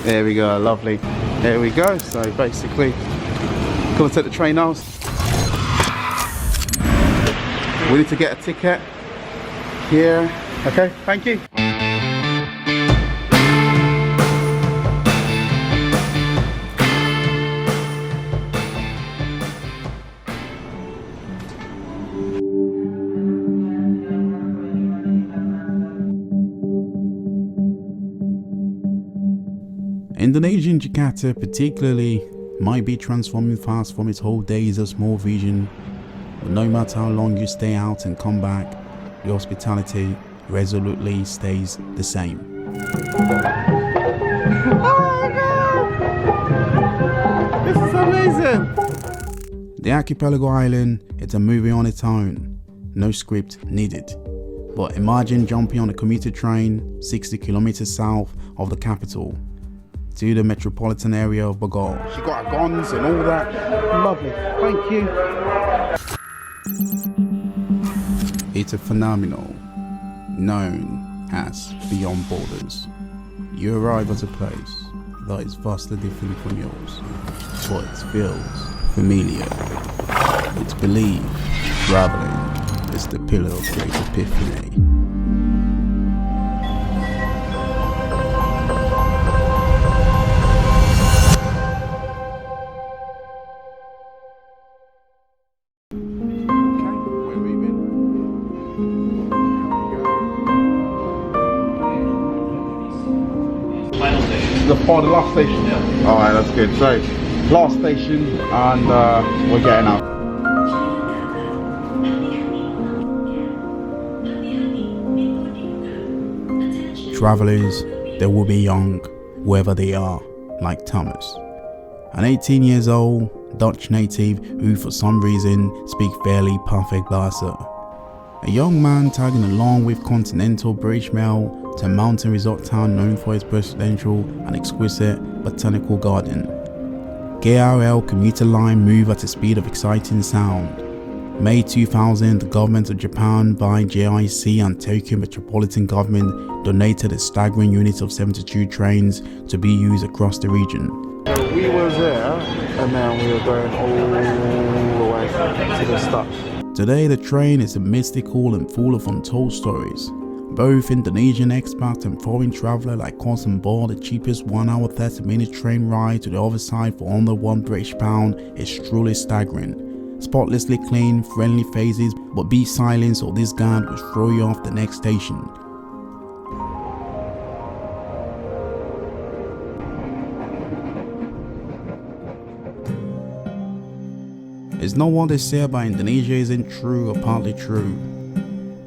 There we go, lovely. There we go. So basically, gonna take the train now. We need to get a ticket here. Okay, thank you. Indonesian Jakarta particularly might be transforming fast from its whole days of small vision, but no matter how long you stay out and come back, the hospitality resolutely stays the same. Oh my God! This is amazing! The archipelago island is a movie on its own, no script needed. But imagine jumping on a commuter train 60 kilometers south of the capital to the metropolitan area of Bogor. She got her guns and all that. Lovely, thank you. It's a phenomenon known as Beyond Borders. You arrive at a place that is vastly different from yours, but it feels familiar. It's believed traveling is the pillar of great epiphany. The last station? Yeah. Alright, that's good. So, last station, and we're getting out. Travelers, they will be young, wherever they are, like Thomas, an 18 years old Dutch native who for some reason speaks fairly perfect Barca. A young man tagging along with continental British mail to a mountain resort town known for its presidential and exquisite botanical garden. KRL commuter line move at a speed of exciting sound. May 2000, the government of Japan by JIC and Tokyo Metropolitan Government donated a staggering unit of 72 trains to be used across the region. So we were there, and now we are going all the way to the stop. Today the train is mystical and full of untold stories. Both Indonesian expats and foreign traveller like us on board the cheapest 1 hour 30-minute train ride to the other side for under £1 British is truly staggering. Spotlessly clean, friendly faces, but be silence or this guard will throw you off the next station. It's not what they say about Indonesia isn't true or partly true.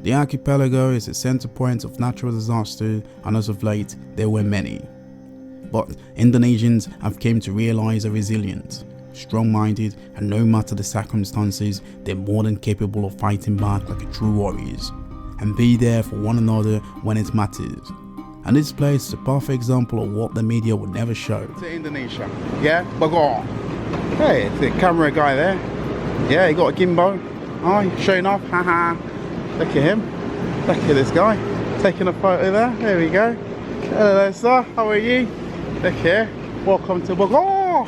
The archipelago is a center point of natural disaster, and as of late, there were many. But Indonesians have come to realize are resilient, strong-minded, and no matter the circumstances, they're more than capable of fighting back like a true warriors, and be there for one another when it matters. And this place is a perfect example of what the media would never show. To Indonesia, yeah, Bogor. Hey, it's the camera guy there. Yeah, he got a gimbal. Oh, showing off, haha. Look at him. Look at this guy. Taking a photo there. There we go. Hello there, sir. How are you? Look here. Welcome to Bogor.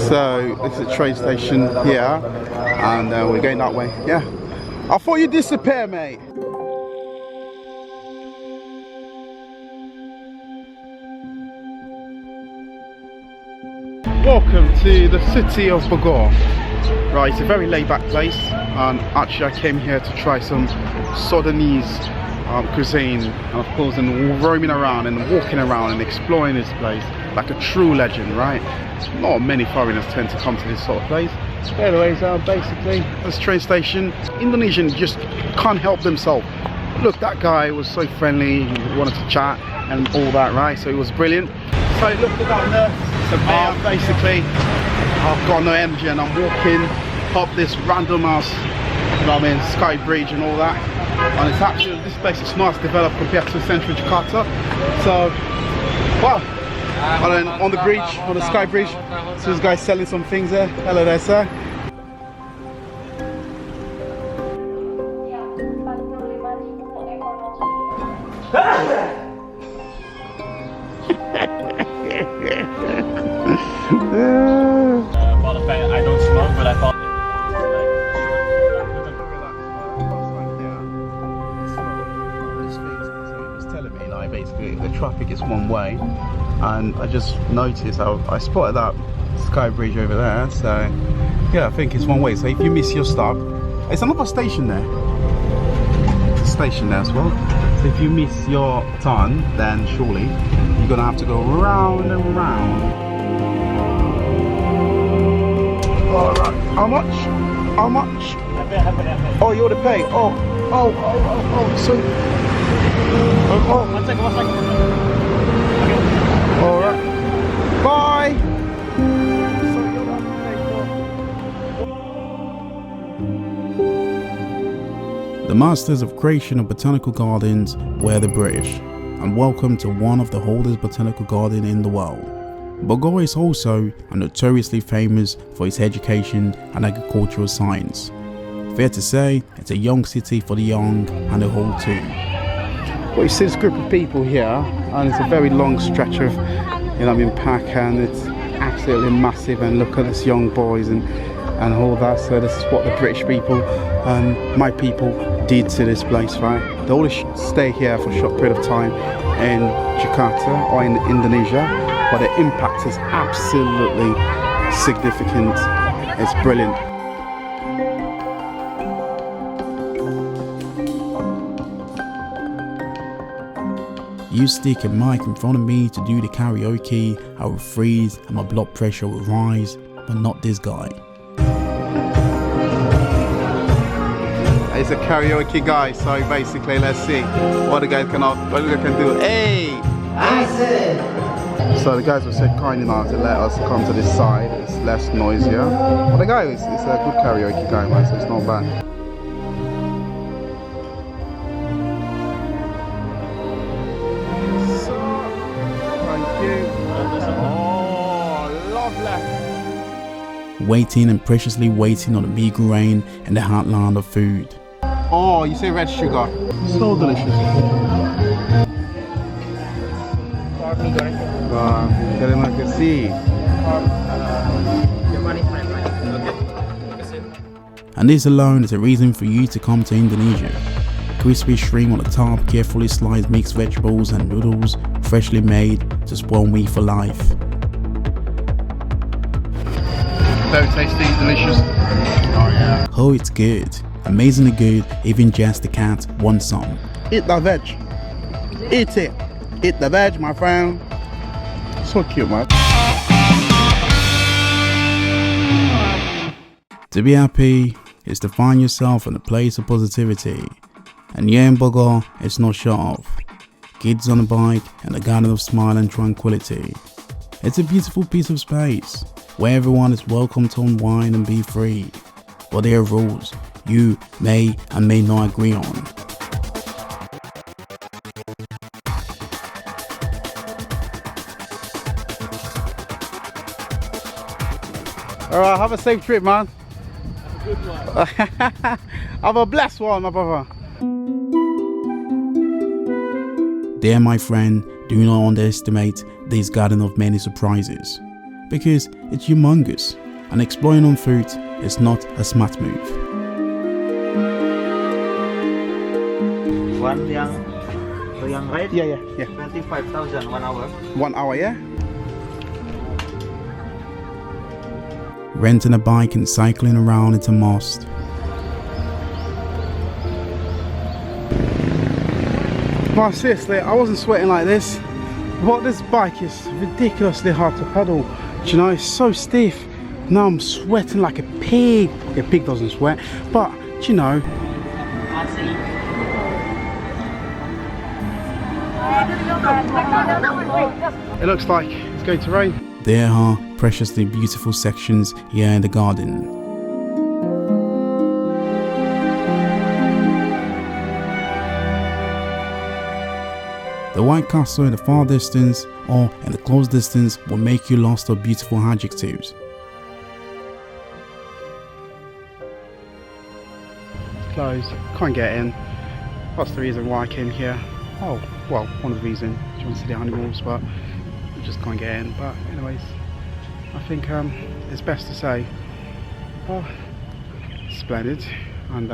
So, this is a train station here. And we're going that way. Yeah. I thought you'd disappear, mate. Welcome to the city of Bogor. Right, it's a very laid back place, and actually I came here to try some Sundanese cuisine, and of course and roaming around and walking around and exploring this place like a true legend, right? Not many foreigners tend to come to this sort of place. Anyways, basically this train station, Indonesians just can't help themselves. Look, that guy was so friendly, he wanted to chat and all that, right? So it was brilliant. So look at that there. Basically, I've got no energy and I'm walking up this random ass, you know what I mean, sky bridge and all that. And it's actually, this place is nice developed compared to central Jakarta. So, wow. And then on the bridge, on the sky bridge, so this guy's selling some things there. Hello there, sir. I don't smoke, but I thought. Telling me like basically the traffic is one way, and I just noticed I spotted that sky bridge over there, so yeah, I think it's one way. So if you miss your stop, it's another station there. It's a station there as well. So if you miss your turn, then surely you're gonna have to go round and round. Alright, how much? How much? Oh, you ought to pay. Oh, so Oh, one second. Okay. alright. Bye! The masters of creation of botanical gardens were the British, and welcome to one of the oldest botanical gardens in the world. Bogor is also notoriously famous for its education and agricultural science. Fair to say, it's a young city for the young and the old too. Well, you see this group of people here, and it's a very long stretch of, park, and it's absolutely massive. And look at this young boys and all that. So this is what the British people and my people did to this place, right? They all stay here for a short period of time in Jakarta or in Indonesia, but the impact is absolutely significant. It's brilliant. You stick a mic in front of me to do the karaoke, I will freeze and my blood pressure will rise, but not this guy. It's a karaoke guy, so basically let's see what the guys can do. Hey! So the guys were so kind enough to let us come to this side. It's less noisier. But the guy is a good karaoke guy, man, so it's not bad. Waiting and preciously waiting on the meager rain and the heartland of food. Oh, you say red sugar. So delicious. Terima kasih. And this alone is a reason for you to come to Indonesia. Crispy shrimp on the top, carefully sliced mixed vegetables and noodles, freshly made to spoil me for life. Very tasty, delicious. Oh yeah. Oh, it's good. Amazingly good, even just the cat wants some. Eat the veg. Eat it. Eat the veg, my friend. So cute, man. To be happy is to find yourself in a place of positivity. And here in Bogor, it's not show off. Kids on a bike and a garden of smile and tranquility. It's a beautiful piece of space where everyone is welcome to unwind and be free. But there are rules you may and may not agree on. Alright, have a safe trip, man. Good one. Have a blessed one, my brother. Dear my friend, do not underestimate this garden of many surprises, because it's humongous, and exploring on foot is not a smart move. One young ride? Yeah. 25,000 1 hour. 1 hour, yeah? Renting a bike and cycling around it's a must. Well, seriously, I wasn't sweating like this. But this bike is ridiculously hard to pedal. Do you know, it's so stiff. Now I'm sweating like a pig. A pig doesn't sweat, but do you know. It looks like it's going to rain. There are preciously beautiful sections here in the garden. The White Castle in the far distance or in the close distance will make you lost of beautiful adjectives. It's closed. Can't get in. That's the reason why I came here. Oh, well, one of the reasons you want to see the animals, but you just can't get in. But anyways, I think it's best to say, oh, splendid. And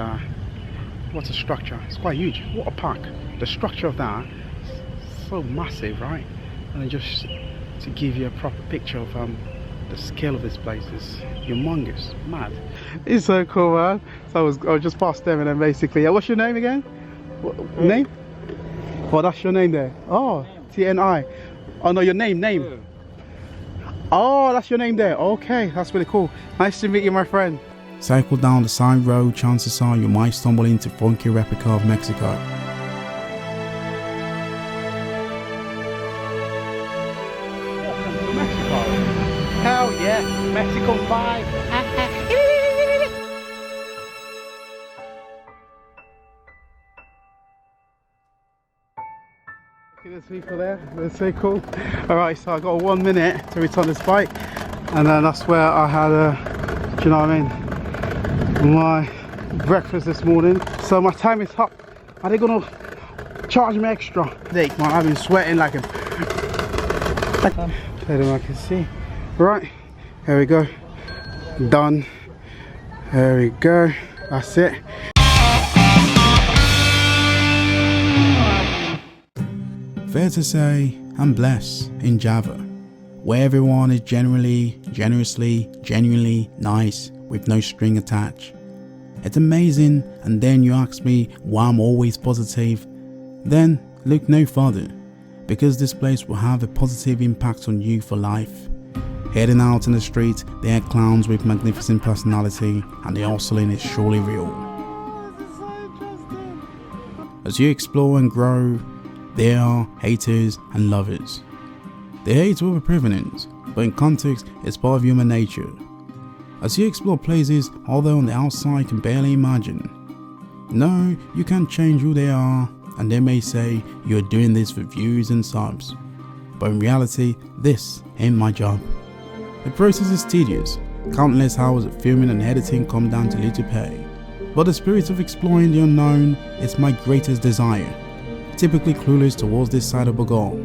what a structure. It's quite huge. What a park. The structure of that is so massive, right? And then just to give you a proper picture of the scale of this place is humongous, mad. It's so cool, man. So I was just past them, and then basically, what's your name again? Name? Oh, that's your name there. Oh, TNI. Oh no, your name. Oh, that's your name there. Okay, that's really cool. Nice to meet you, my friend. Cycle down the side road, chances are you might stumble into funky replica of Mexico. Mexico. Hell yeah, Mexico vibe. There's people there, that's so cool. Alright, so I got 1 minute to return this bike, and then that's where I had do you know what I mean, my breakfast this morning. So my time is up. Are they gonna charge me extra? Man, I've been sweating like a let them I can see. Right, here we go. Done. There we go. That's it. Fair to say, I'm blessed in Java, where everyone is genuinely nice with no string attached. It's amazing, and then you ask me why I'm always positive. Then look no further, because this place will have a positive impact on you for life. Heading out in the street, there are clowns with magnificent personality, and the hustling is surely real. As you explore and grow, there are haters and lovers. The hate will be prevalent, but in context, it's part of human nature. As you explore places although on the outside can barely imagine. No, you can't change who they are, and they may say you're doing this for views and subs. But in reality, this ain't my job. The process is tedious. Countless hours of filming and editing come down to little pay. But the spirit of exploring the unknown is my greatest desire. Typically clueless towards this side of Bogor.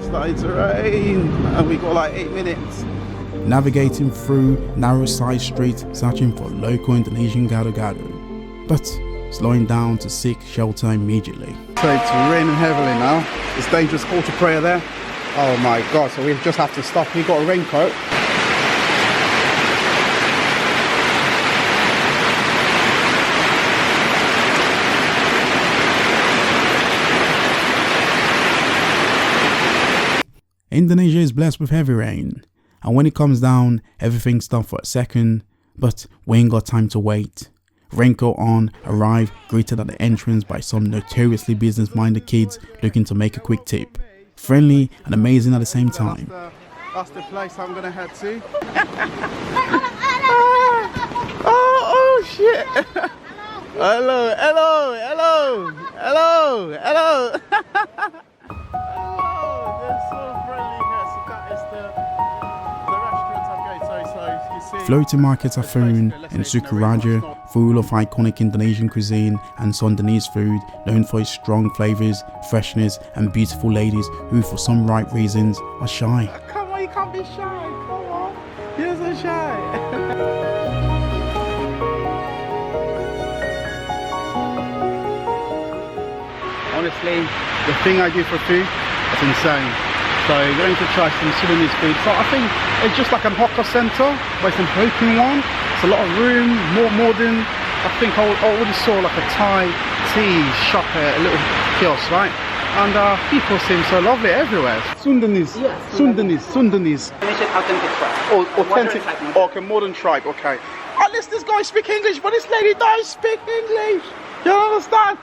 Starting to rain, and we got like 8 minutes. Navigating through narrow side streets searching for local Indonesian Gado Gado, but slowing down to seek shelter immediately. So it's raining heavily now. It's dangerous call to prayer there. Oh my god, so we just have to stop. We got a raincoat. Indonesia is blessed with heavy rain, and when it comes down, everything stops for a second, but we ain't got time to wait. Raincoat on, arrive, greeted at the entrance by some notoriously business-minded kids looking to make a quick tip. Friendly and amazing at the same time. That's the place I'm gonna head to. oh shit! hello. Floating markets are found in Sukaraja, full of iconic Indonesian cuisine, and Sundanese food, known for its strong flavors, freshness, and beautiful ladies who, for some right reasons, are shy. Come on, you can't be shy. Come on, you're so shy. Honestly, the thing I do for food is insane. So we're going to try some Sundanese food. So I think it's just like a hawker centre, but it's an open one. It's a lot of room, more modern. I think I already saw like a Thai tea shop, a little kiosk, right? And people seem so lovely everywhere. Sundanese. Yes, Sundanese. Sundanese. Indonesian authentic tribe. Oh, Modern authentic. tribe, modern. Okay, modern tribe. Okay. At least this guy speak English, but this lady don't speak English. You understand?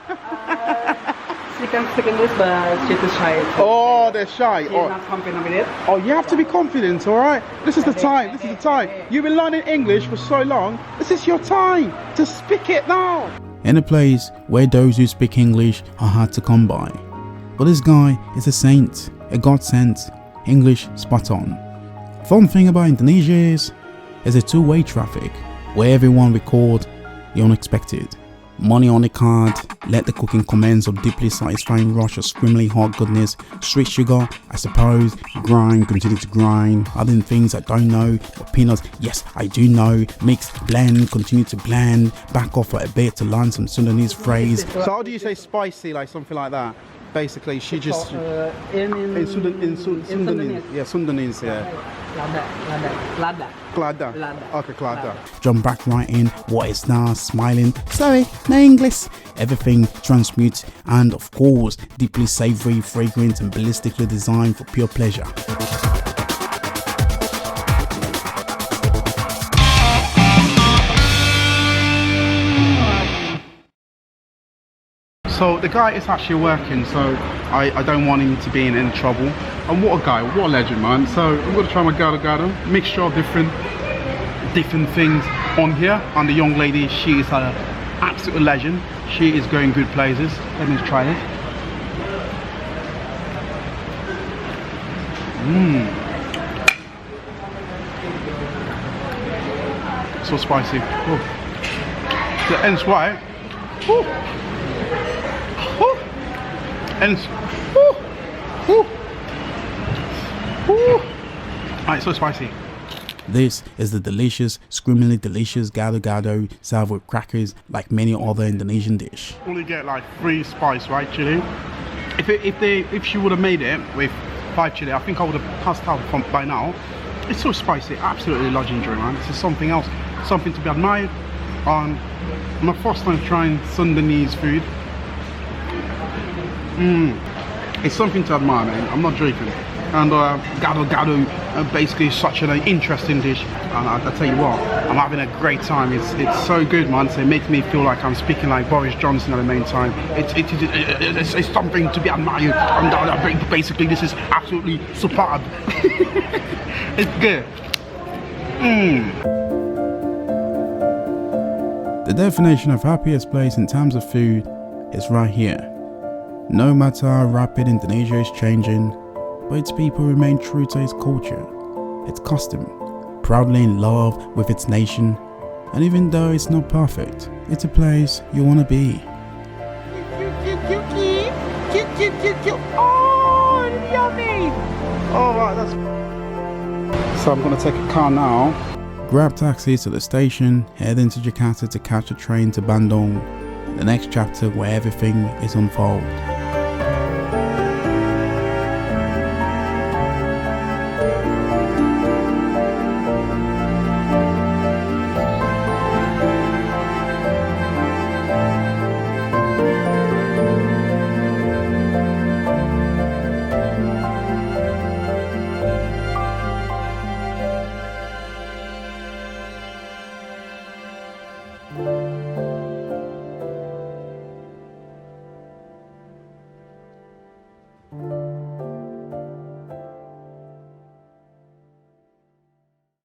She can speak English, but she's too shy. Oh, they're shy. She's Oh. not confident with it. Oh, you have to be confident, all right? This is the time. This is the time. You've been learning English for so long. This is your time to speak it now. In a place where those who speak English are hard to come by. But this guy is a saint, a God sent, English spot on. Fun thing about Indonesia is, it's a two-way traffic where everyone record the unexpected. Money on the card, let the cooking commence of deeply satisfying rush of screamingly hot goodness, sweet sugar, I suppose, grind, continue to grind, adding things I don't know, but peanuts, yes I do know, mix, blend, continue to blend, back off for a bit to learn some Sundanese phrase. So how do you say spicy, like something like that? Basically, she just... In Sundanese. Yeah, Sundanese, yeah. Lada. Klada. Lada. Okay, Klada. Jump back right in, what is now, smiling, sorry, no English. Everything transmutes and of course, deeply savory, fragrant and ballistically designed for pure pleasure. So the guy is actually working, so I don't want him to be in any trouble. And what a guy, what a legend, man. So I'm gonna try my Gado Gado, mixture of different things on here. And the young lady, she is an absolute legend. She is going good places. Let me try it. So spicy. Oh. The ends right. Woo. Woo. Ends. Woo. Woo. Woo. Alright, so spicy. This is the delicious, screamingly delicious Gado Gado served with crackers like many other Indonesian dish. Only get like 3 spice, right, chili. If she would have made it with 5 chili, I think I would have passed out from by now. It's so spicy, absolutely legendary, man. This is something else, something to be admired. My first time trying Sundanese food. It's something to admire, man. I'm not joking. And Gado Gado basically is such an interesting dish. And I tell you what, I'm having a great time. It's so good, man. So it makes me feel like I'm speaking like Boris Johnson at the main time. It's something to be admired. And basically, this is absolutely superb. It's good. The definition of happiest place in terms of food is right here. No matter how rapid Indonesia is changing, but its people remain true to its culture, its custom, proudly in love with its nation, and even though it's not perfect, it's a place you want to be. Oh, yummy! All right, that's... So I'm gonna take a car now. Grab taxis to the station, head into Jakarta to catch a train to Bandung, the next chapter where everything is unfold.